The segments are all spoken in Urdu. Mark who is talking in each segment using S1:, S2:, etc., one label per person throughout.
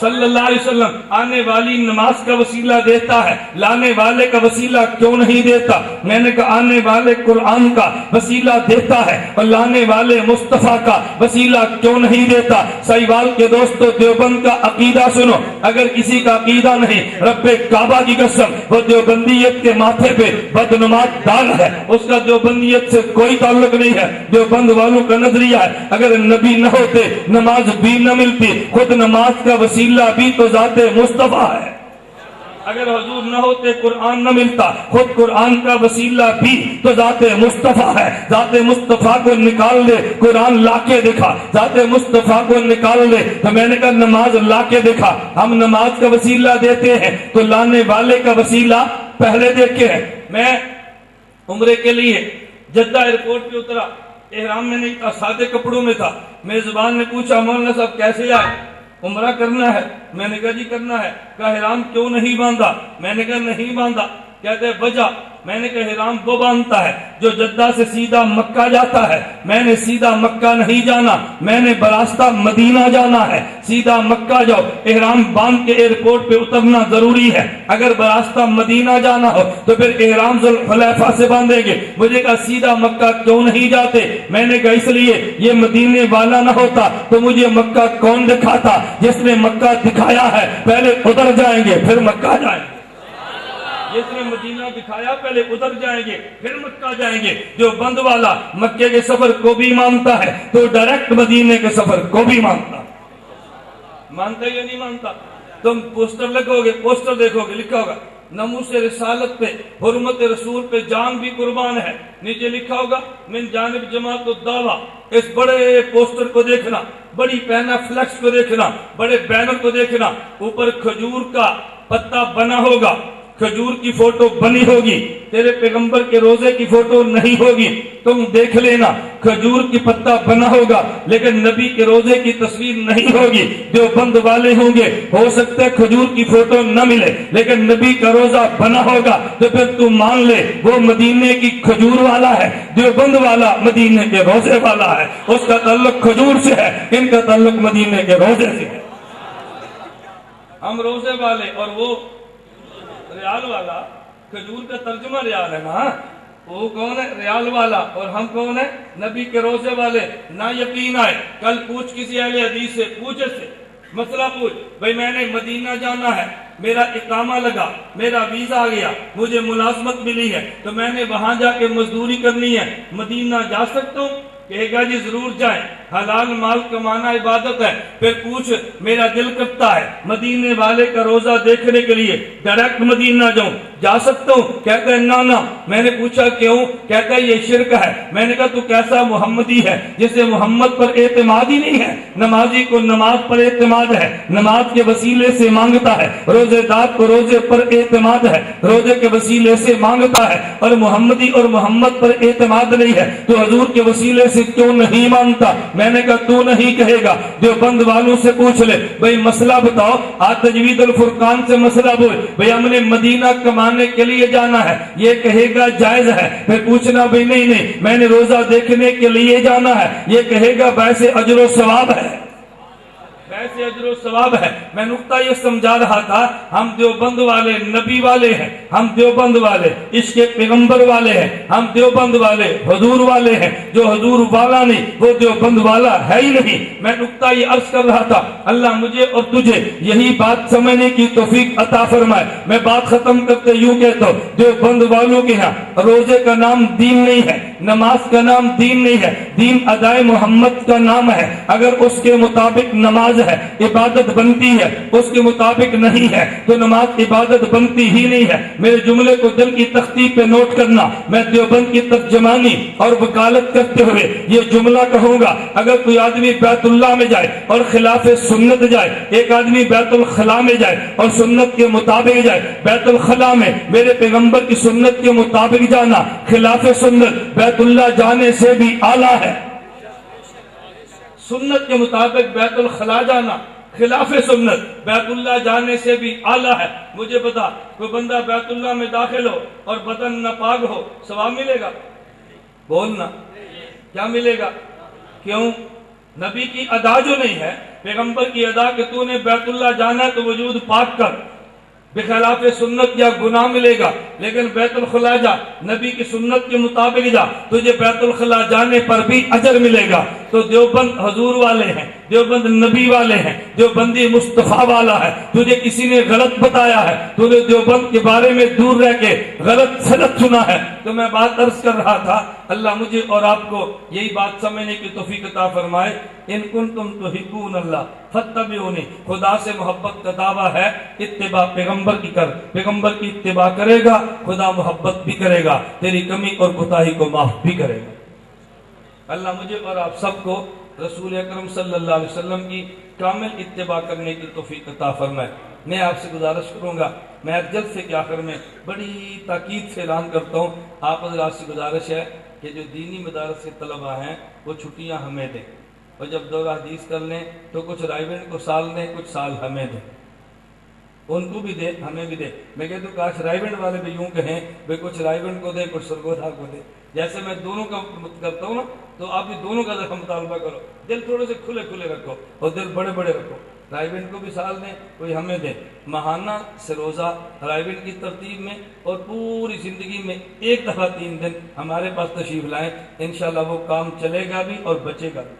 S1: صلی اللہ علیہ وسلم آنے والی نماز کا وسیلہ دیتا ہے، لانے والے کا وسیلہ کیوں نہیں دیتا؟ میں نے کہا آنے والے قرآن کا وسیلہ دیتا ہے اور لانے والے مصطفیٰ کا وسیلہ کیوں نہیں دیتا؟ سائیوال کے دوستو، دیوبند کا عقیدہ سنو، اگر کسی کا عقیدہ نہیں، رب کعبہ کی قسم وہ دیوبندیت کے ماتھے پہ بدنمات داغ ہے، اس کا دیوبندیت سے کوئی تعلق نہیں ہے۔ دیوبند والوں کا نظریہ ہے اگر نبی نہ ہوتے نماز بھی نہ ملتی، خود نماز کا وسیلہ بھی تو ذات مصطفیٰ ہے۔ اگر حضور نہ ہوتے قرآن نہ ملتا، خود قرآن کا وسیلہ بھی تو ذات مصطفیٰ ہے۔ ذات مصطفیٰ کو نکال دے، قرآن لا کے دکھا، ذات مصطفیٰ کو نکال دے تو میں نے کہا نماز لا کے دکھا۔ ہم نماز کا وسیلہ دیتے ہیں تو لانے والے کا وسیلہ پہلے دیکھے ہیں۔ میں عمرے کے لیے جدہ ایئرپورٹ پہ اترا، احرام میں نہیں تھا، سادے کپڑوں میں تھا۔ میزبان نے پوچھا مولانا صاحب کیسے آئے؟ عمرہ کرنا ہے۔ میں نے کہا جی کرنا ہے۔ کہا احرام کیوں نہیں باندھا؟ میں نے کہا نہیں باندھا۔ کہتے ہیں وجہ؟ میں نے کہا احرام وہ باندھتا ہے جو جدہ سے سیدھا مکہ جاتا ہے، میں نے سیدھا مکہ نہیں جانا، میں نے براستہ مدینہ جانا ہے۔ سیدھا مکہ جاؤ، احرام باندھ کے ایئرپورٹ پہ اترنا ضروری ہے۔ اگر براستہ مدینہ جانا ہو تو پھر احرام ذوالحلیفہ سے باندھیں گے۔ مجھے کہا سیدھا مکہ کیوں نہیں جاتے؟ میں نے کہا اس لیے یہ مدینے والا نہ ہوتا تو مجھے مکہ کون دکھاتا؟ جس نے مکہ دکھایا ہے پہلے ادھر جائیں گے پھر مکہ جائیں گے، جس نے مدینہ دکھایا پہلے ادھر جائیں گے پھر مکہ جائیں گے۔ جو بند والا مکے کے سفر کو بھی مانتا ہے تو ڈائریکٹ مدینے کے سفر کو بھی مانتا یا نہیں مانتا؟ تم پوسٹر لگو گے، پوسٹر دیکھو گے، لکھا ہوگا ناموس رسالت پہ، حرمت رسول پہ جان بھی قربان ہے، نیچے لکھا ہوگا من جانب جماعت الدعویٰ۔ اس بڑے پوسٹر کو دیکھنا، بڑی پینا فلیکس کو دیکھنا، بڑے بینر کو دیکھنا، اوپر کھجور کا پتا بنا ہوگا، کھجور کی فوٹو بنی ہوگی، تیرے پیغمبر کے روزے کی فوٹو نہیں ہوگی۔ تم دیکھ لینا کھجور کی پتا بنا ہوگا لیکن نبی کے روزے کی تصویر نہیں ہوگی۔ جو بند والے ہوں گے ہو سکتا ہے کھجور کی فوٹو نہ ملے لیکن نبی کا روزہ بنا ہوگا تو پھر تو مان لے وہ مدینے کی کھجور والا ہے، جو بند والا مدینے کے روزے والا ہے، اس کا تعلق کھجور سے ہے، ان کا تعلق مدینے کے روزے سے ہے۔ ہم روزے والے اور وہ ریال والا، کھجور کا ترجمہ ریال ہے نا، وہ کون ہے؟ ریال والا، اور ہم کون ہیں؟ نبی کے روزے والے۔ نہ یقین آئے کل پوچھ کسی اہل حدیث سے، پوچھ سے مسئلہ پوچھ، بھئی میں نے مدینہ جانا ہے، میرا اقامہ لگا، میرا ویزا آ گیا، مجھے ملازمت ملی ہے تو میں نے وہاں جا کے مزدوری کرنی ہے، مدینہ جا سکتا ہوں؟ کہے گا جی ضرور جائیں، حلال مال کمانا عبادت ہے۔ پھر پوچھ میرا دل کرتا ہے مدینے والے کا روزہ دیکھنے کے لیے ڈائریکٹ مدینہ جاؤں، جا سکتا ہوں؟ کہتا ہے نا۔ میں نے پوچھا کیوں؟ کہتا ہے یہ شرک ہے۔ میں نے کہا تو کیسا محمدی ہے جسے محمد پر اعتماد ہی نہیں ہے؟ نمازی کو نماز پر اعتماد ہے، نماز کے وسیلے سے مانگتا ہے، روزے دار کو روزے پر اعتماد ہے، روزے کے وسیلے سے مانگتا ہے، اور محمدی اور محمد پر اعتماد نہیں ہے تو حضور کے وسیلے سے کیوں نہیں مانتا؟ میں نے کہا تو نہیں کہے گا، جو بند والوں سے پوچھ لے، بھئی مسئلہ بتاؤ، آج تجوید الفرقان سے مسئلہ بول، بھئی ہم نے مدینہ کمانے کے لیے جانا ہے، یہ کہے گا جائز ہے۔ پھر پوچھنا بھئی نہیں میں نے روزہ دیکھنے کے لیے جانا ہے، یہ کہے گا ویسے اجر و ثواب ہے، ویسے اجر و ثواب ہے۔ میں نقطہ یہ سمجھا رہا تھا، ہم دیوبند والے نبی والے ہیں، ہم دیوبند والے عشق پیغمبر والے ہیں، ہم دیوبند والے حضور والے ہیں۔ جو حضور والا نہیں وہ دیوبند والا ہے ہی نہیں۔ میں نقطہ یہ عرض کر رہا تھا، اللہ مجھے اور تجھے یہی بات سمجھنے کی توفیق عطا فرمائے۔ میں بات ختم کرتے یوں کہتا ہوں، دیوبند والوں کے ہاں روزے کا نام دین نہیں ہے، نماز کا نام دین نہیں ہے، دین ادائے محمد کا نام ہے۔ اگر اس کے مطابق نماز ہے عبادت بنتی ہے، اس کے مطابق نہیں ہے تو نماز عبادت بنتی ہی نہیں ہے۔ میرے جملے کو دل کی تختی پہ نوٹ کرنا، میں دیوبند کی ترجمانی اور وکالت کرتے ہوئے یہ جملہ کہوں گا، اگر کوئی آدمی بیت اللہ میں جائے اور خلاف سنت جائے، ایک آدمی بیت الخلاء میں جائے اور سنت کے مطابق جائے، بیت الخلاء میں میرے پیغمبر کی سنت کے مطابق جانا خلاف سنت بیت اللہ جانے سے بھی اعلیٰ ہے۔ سنت کے مطابق بیت الخلاء جانا خلاف سنت بیت اللہ جانے سے بھی اعلیٰ ہے۔ مجھے بتا، کوئی بندہ بیت اللہ میں داخل ہو اور بدن ناپاک ہو، ثواب ملے گا؟ بولنا کیا ملے گا؟ کیوں؟ نبی کی ادا جو نہیں ہے، پیغمبر کی ادا کہ تو نے بیت اللہ جانا ہے تو وجود پاک کر، بخلاف سنت یا گناہ ملے گا، لیکن بیت الخلا جا، نبی کی سنت کے مطابق جا، تجھے بیت الخلا جانے پر بھی اجر ملے گا۔ تو دیوبند حضور والے ہیں، دیوبند نبی والے ہیں، دیوبندی مصطفیٰ والا ہے، تجھے کسی نے غلط بتایا ہے، تو نے دیوبند کے بارے میں دور رہ کے غلط سنت سنا ہے۔ تو میں بات عرض کر رہا تھا، اللہ مجھے اور آپ کو یہی بات سمجھنے کی توفیق عطا فرمائے۔ ان کنتم تحبون اللہ فاتبعونی، خدا سے محبت کا دعویٰ ہے، اتباع پیغمبر کی کر، پیغمبر کی اتباع کرے گا، خدا محبت بھی کرے گا، تیری کمی اور کوتاہی کو معاف بھی کرے گا۔ اللہ مجھے اور آپ سب کو رسول اکرم صلی اللہ علیہ وسلم کی کامل اتباع کرنے کی توفیق عطا فرمائے۔ میں آپ سے گزارش کروں گا، میں جلسے کے آخر میں بڑی تاکید سے اعلان کرتا ہوں، آپ حضرات سے گزارش ہے کہ جو دینی مدارس کے طلباء ہیں وہ چھٹیاں ہمیں دیں، اور جب دورہ حدیث کر لیں تو کچھ رائیونڈ کو سال دیں، کچھ سال ہمیں دیں، ان کو بھی دے ہمیں بھی دے۔ میں کہتا ہوں کاش رائیونڈ والے بھی یوں کہیں بھئی کچھ رائیونڈ کو دے، کچھ سرگودا کو دے۔ جیسے میں دونوں کا کرتا ہوں نا، تو آپ بھی دونوں کا ذرا مطالبہ کرو، دل تھوڑے سے کھلے کھلے رکھو اور دل بڑے بڑے رکھو۔ رائیونڈ کو بھی سال دیں، کوئی ہمیں دیں، ماہانہ سے روزہ رائیونڈ کی ترتیب میں، اور پوری زندگی میں ایک دفعہ 3 دن ہمارے پاس تشریف لائیں، انشاءاللہ وہ کام چلے گا بھی اور بچے گا بھی۔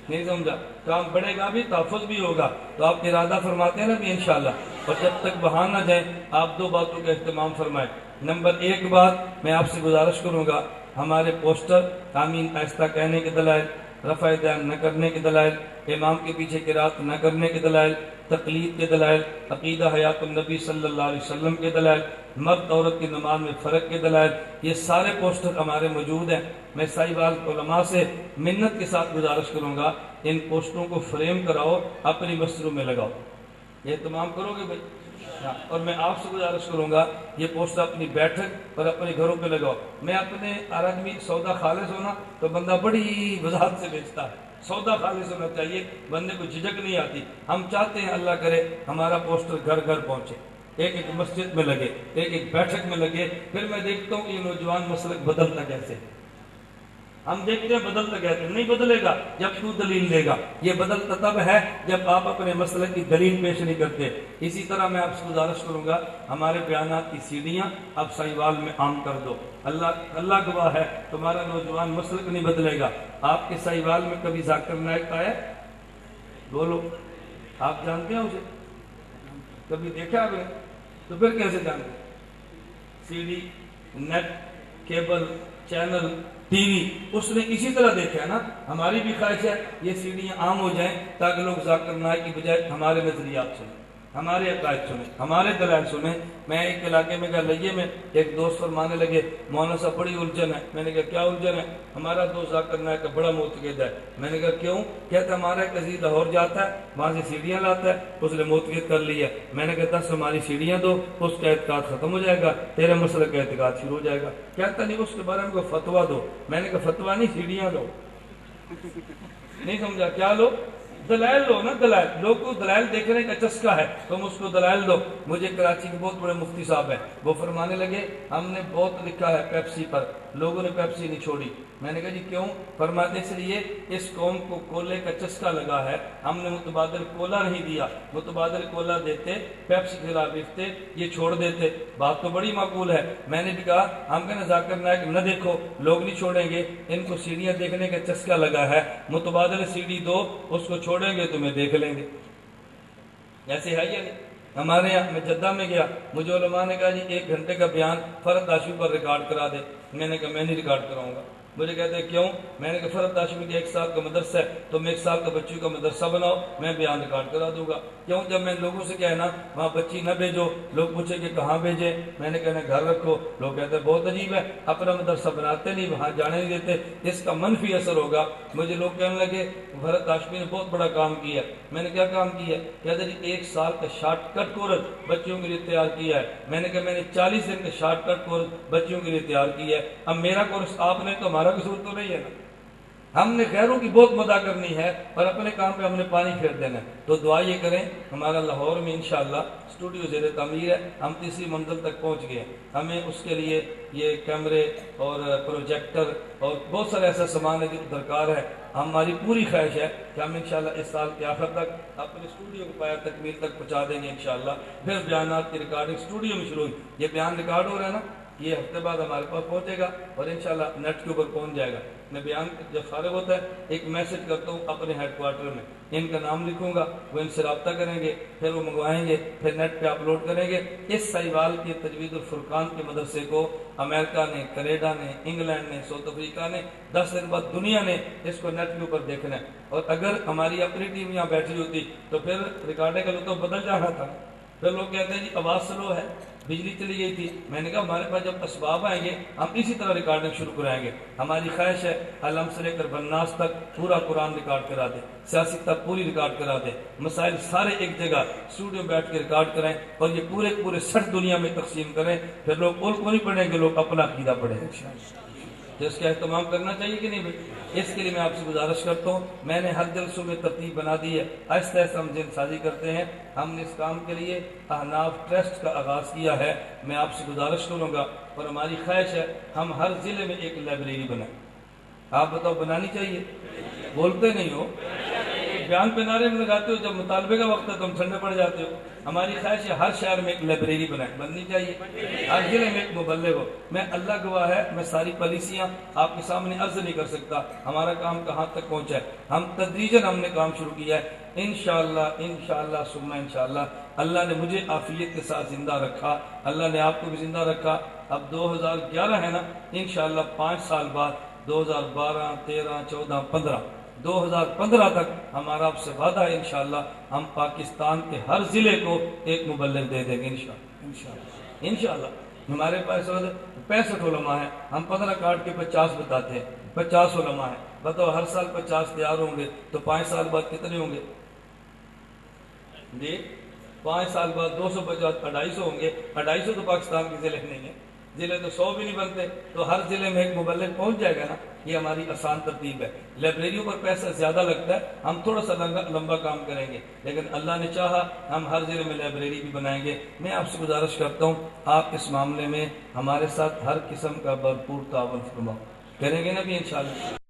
S1: نہیں سمجھا؟ کام بڑھے گا بھی، تحفظ بھی ہوگا۔ تو آپ ارادہ فرماتے ہیں نا بھی انشاءاللہ، اور جب تک وہاں نہ جائیں آپ 2 باتوں کا اہتمام فرمائیں۔ نمبر 1 بات میں آپ سے گزارش کروں گا، ہمارے پوسٹر آمین آہستہ کہنے کے دلائل، رفع دھیان نہ کرنے کے دلائل، امام کے پیچھے قرات نہ کرنے کے دلائل، تقلید کے دلائل، عقیدہ حیات النبی صلی اللہ علیہ وسلم کے دلائل، مرد عورت کی نماز میں فرق کے دلائل، یہ سارے پوسٹر ہمارے موجود ہیں۔ میں سائیوال علماء سے منت کے ساتھ گزارش کروں گا، ان پوسٹروں کو فریم کراؤ، اپنی مسجدوں میں لگاؤ۔ یہ اہتمام کرو گے بھائی؟ اور میں آپ سے گزارش کروں گا یہ پوسٹر اپنی بیٹھک اور اپنے گھروں پہ لگاؤ۔ میں اپنے ہر آدمی سودا خالص ہونا تو بندہ بڑی وضاحت سے بیچتا ہے، سودا خالص ہونا چاہیے، بندے کو جھجک نہیں آتی۔ ہم چاہتے ہیں اللہ کرے ہمارا پوسٹر گھر گھر پہنچے، ایک ایک مسجد میں لگے، ایک ایک بیٹھک میں لگے۔ پھر میں دیکھتا ہوں کہ یہ نوجوان مسلک بدلتا کیسے، ہم دیکھتے ہیں بدلتا کہتے ہیں، نہیں بدلے گا جب تو دلیل دے گا۔ یہ بدلتا تب ہے جب آپ اپنے مسئلے کی دلیل پیش نہیں کرتے۔ اسی طرح میں آپ سے گزارش کروں گا، ہمارے بیانات کی سیڑھیاں آپ سائیوال میں عام کر دو۔ اللہ گواہ ہے تمہارا نوجوان مسلک نہیں بدلے گا۔ آپ کے سائیوال میں کبھی ذاکر نائک آیا؟ بولو، آپ جانتے ہیں اسے؟ کبھی دیکھا آپ نے؟ تو پھر کیسے جانتے؟ C D, net, cable, channel, T V, اس نے اسی طرح دیکھا ہے نا۔ ہماری بھی خواہش ہے یہ سیڑھیاں عام ہو جائیں تاکہ لوگ ذاکر نائک کی بجائے ہمارے نظریات سنیں، ہمارے عقائد سنیں، ہمارے دلائل سنیں۔ میں ایک علاقے میں گیا، لئیے میں، ایک دوست فرمانے لگے مولانا صاحب بڑی الجھن ہے۔ میں نے کہا کیا الجھن ہے؟ ہمارا دوست ذاکر نائک کا بڑا معتقد ہے۔ میں نے کہا کیوں؟ کہتا ہمارا ایک عزیز لاہور جاتا ہے، وہاں سے سیڑھیاں لاتا ہے، اس نے معتقد کر لی ہے۔ میں نے کہا 10 ہماری سیڑھیاں دو، اس کا اعتقاد ختم ہو جائے گا، تیرے مسئلے کا اعتقاد شروع ہو جائے گا۔ کہتا نہیں اس کے بارے میں کوئی فتویٰ دو۔ میں نے کہا فتویٰ نہیں، سیڑھیاں لو۔ نہیں سمجھا؟ کیا لو؟ دلائل لو نا، دلائل۔ لوگ کو دلائل دیکھنے کا چسکا ہے، تم اس کو دلائل دو۔ مجھے کراچی کے بہت بڑے مفتی صاحب ہیں، وہ فرمانے لگے ہم نے بہت لکھا ہے پیپسی پر، لوگوں نے پیپسی نہیں چھوڑی۔ میں نے کہا جی کیوں؟ فرماتے اس لیے اس قوم کو کولے کا چسکا لگا ہے، ہم نے متبادل کولا نہیں دیا، متبادل کولا دیتے پیپسی کے خلاف لکھتے، یہ چھوڑ دیتے۔ بات تو بڑی معقول ہے۔ میں نے بھی کہا ہم کہنا ذاکر نائک نہ دیکھو، لوگ نہیں چھوڑیں گے، ان کو سیڑھیاں دیکھنے کا چسکا لگا ہے، متبادل سیڑھی دو، اس کو چھوڑیں گے تمہیں دیکھ لیں گے۔ ایسے ہے یا نہیں؟ ہمارے یہاں میں جدہ میں گیا، مجھے علماء نے کہا جی 1 گھنٹے کا بیان فرد داشو پر ریکارڈ کرا دے۔ میں نے کہا میں نہیں ریکارڈ کراؤں گا۔ مجھے کہتے ہیں کیوں؟ میں نے کہا فرد داشمی کے 1 سال کا مدرسہ ہے، تم 1 سال کا بچوں کا مدرسہ بناؤ، میں بیان ریکارڈ کرا دوں گا۔ کیوں؟ جب میں لوگوں سے کہنا وہاں بچی نہ بھیجو، لوگ پوچھیں کہ کہاں بھیجیں، میں نے کہنا گھر رکھو، لوگ کہتے ہیں بہت عجیب ہے، اپنا مدرسہ بناتے نہیں، وہاں جانے نہیں دیتے، اس کا منفی اثر ہوگا۔ مجھے لوگ کہنے لگے فرد داشمی نے بہت بڑا کام کیا۔ میں نے کیا کام کیا؟ کہتے جی 1 سال کا شارٹ کٹ کورس بچوں کے لیے تیار کیا ہے۔ میں نے کہا میں نے 40 دن کا شارٹ کٹ کورس بچوں کے لیے تیار کیا ہے۔ اب میرا کورس آپ نے تو ہمارا قصور تو نہیں ہے نا۔ ہم نے غیروں کی بہت مدد کرنی ہے اور اپنے کام پہ ہم نے پانی پھیر دینا ہے. تو دعا یہ کریں, ہمارا لاہور میں انشاءاللہ اسٹوڈیو زیر تعمیر ہے, ہم تیسری منزل تک پہنچ گئے ہیں. ہمیں اس کے لیے یہ کیمرے اور پروجیکٹر اور بہت سارا ایسا سامان ہے جو درکار ہے. ہماری پوری خواہش ہے کہ ہم انشاءاللہ اس سال کے آخر تک اپنے اسٹوڈیو کو پایا تکمیل تک پہنچا دیں گے انشاءاللہ. پھر بیانات کی ریکارڈنگ اسٹوڈیو میں شروع ہوئی. یہ بیان ریکارڈ ہو رہا ہے نا, یہ ہفتے بعد ہمارے پاس پہنچے گا اور انشاءاللہ نیٹ کے اوپر پہنچ جائے گا. میں بیان جب فارغ ہوتا ہے ایک میسج کرتا ہوں اپنے ہیڈ کوارٹر میں, ان کا نام لکھوں گا, وہ ان سے رابطہ کریں گے, پھر وہ منگوائیں گے, پھر نیٹ پہ اپلوڈ کریں گے. اس سہیوال کے تجوید الفرقان کے مدرسے کو امریکہ نے, کینیڈا نے, انگلینڈ نے, ساؤتھ افریقہ نے, 10 دن بعد دنیا نے اس کو نیٹ کے اوپر دیکھنا ہے. اور اگر ہماری اپنی ٹیم یہاں بیٹھی ہوتی تو پھر ریکارڈنگ کا لطف بدل جانا تھا. پھر لوگ کہتے ہیں جی آواز سلو ہے, بجلی چلی گئی تھی. میں نے کہا ہمارے پاس جب اسباب آئیں گے ہم اسی طرح ریکارڈنگ شروع کرائیں گے. ہماری خواہش ہے علم سے لے کر بناس تک پورا قرآن ریکارڈ کرا دیں, سیاست تک پوری ریکارڈ کرا دیں, مسائل سارے ایک جگہ اسٹوڈیو بیٹھ کے ریکارڈ کریں اور یہ پورے سٹ دنیا میں تقسیم کریں. پھر لوگ اول کو نہیں پڑھیں گے, لوگ اپنا عقیدہ پڑھیں گے. تو اس کا اہتمام کرنا چاہیے کہ نہیں بھائی. اس کے لیے میں آپ سے گزارش کرتا ہوں, میں نے ہر جلسوں میں ترتیب بنا دی ہے, آہستہ آہستہ ہم ذہن سازی کرتے ہیں. ہم نے اس کام کے لیے احناف ٹرسٹ کا آغاز کیا ہے. میں آپ سے گزارش کروں گا اور ہماری خواہش ہے ہم ہر ضلع میں ایک لائبریری بنائیں. آپ بتاؤ بنانی چاہیے؟ بولتے نہیں ہو, بیان پہ نعرے میں لگاتے ہو, جب مطالبے کا وقت ہے تم ٹھنڈے پڑ جاتے ہو. ہماری خواہش ہے ہر شہر میں ایک لائبریری بننی چاہیے, ہر ضلع میں ایک مبلغ ہو. میں اللہ گواہ ہے, میں ساری پالیسیاں آپ کے سامنے عرض نہیں کر سکتا ہمارا کام کہاں تک پہنچا ہے. ہم تدریجاً ہم نے کام شروع کیا ہے. انشاءاللہ ثم انشاءاللہ اللہ نے مجھے عافیت کے ساتھ زندہ رکھا, اللہ نے آپ کو بھی زندہ رکھا. اب 2011 ہے نا, انشاءاللہ 5 سال بعد 2012, 13, 14, 15 2015 تک ہمارا آپ سے وعدہ ہے انشاءاللہ ہم پاکستان کے ہر ضلع کو ایک مبلغ دے دیں گے انشاءاللہ. ہمارے پاس 65 علماء ہیں, ہم 15 کاٹ کے 50 بتاتے ہیں. 50 علماء ہیں, بتاؤ ہر سال 50 تیار ہوں گے تو 5 سال بعد کتنے ہوں گے جی؟ 5 سال بعد 250, 250 ہوں گے. 250 تو پاکستان کے ضلع نہیں ہیں, ضلع تو 100 بھی نہیں بنتے, تو ہر ضلع میں ایک مبلغ پہنچ جائے گا نا. یہ ہماری آسان ترتیب ہے. لائبریریوں پر پیسہ زیادہ لگتا ہے, ہم تھوڑا سا لمبا کام کریں گے, لیکن اللہ نے چاہا ہم ہر ضلع میں لائبریری بھی بنائیں گے. میں آپ سے گزارش کرتا ہوں آپ اس معاملے میں ہمارے ساتھ ہر قسم کا بھرپور تعاون فرماؤ. کریں گے نا بھی انشاءاللہ.